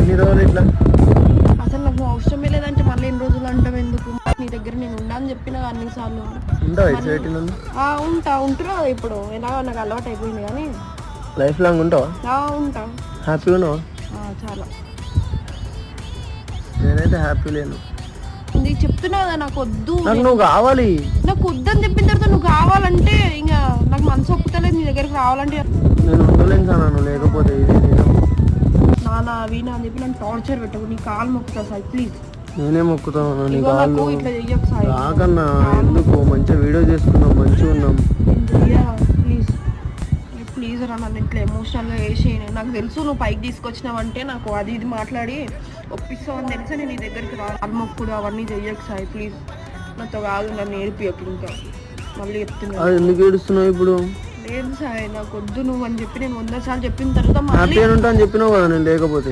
ఎన్ని రోజులు ఇట్లా? అసలు నాకు అవసరమే లేదంటే మళ్ళీ ఎన్ని రోజులు అంటావు ఎందుకు? నీ దగ్గర నేను ఉన్నా అని చెప్పిన అన్నిసార్లు. ఉంటున్నా ఇప్పుడు ఎలా నాకు అలవాటు అయిపోయింది. కానీ లైఫ్ లాంగ్ ఉంటావా? ఉంటా. హ్యాపీగా ఉన్నావా? చాలా. నేనైతే హ్యాపీ లేను. నీకు చెప్తున్నా కదా నాకు వద్దు, నువ్వు కావాలి. నాకు వద్దని చెప్పిన తర్వాత నువ్వు కావాలంటే ఇంకా నాకు మనసు ఒప్పుతలేదు నీ దగ్గరికి రావాలంటే. నేను ఉండలేను సార్ లేకపోతే. నానా వీణా అని చెప్పి నన్ను టార్చర్ పెట్టకు. నీ కాలు మొక్కుతా సార్ ప్లీజ్. నేనే మొక్కుతాను నీ ఇట్లా చెయ్యకు సార్. రాకన్నా ఎందుకు? మంచిగా వీడియో చేసుకున్నాం, మంచిగా ఉన్నాం. ప్లీజ్ ప్లీజ్ రా, నన్ను ఇట్లా ఎమోషనల్గా వేసి. నాకు తెలుసు నువ్వు పైకి తీసుకొచ్చినావంటే నాకు అది ఇది మాట్లాడి ఒప్పిస్తావని తెలిసి నేను నీ దగ్గరికి మొక్కుడు అవన్నీ చెయ్యకు సాయి ప్లీజ్. నాతో కాదు, నన్ను ఏడిపియకు ఇంకా. మళ్ళీ చెప్తున్నా. ఎందుకు ఏడుస్తున్నావు ఇప్పుడు? లేదు సాయి నాకు వద్దు నువ్వు అని చెప్పి నేను 100 సార్లు చెప్పిన తర్వాత చెప్పినావు కదా నేను లేకపోతే.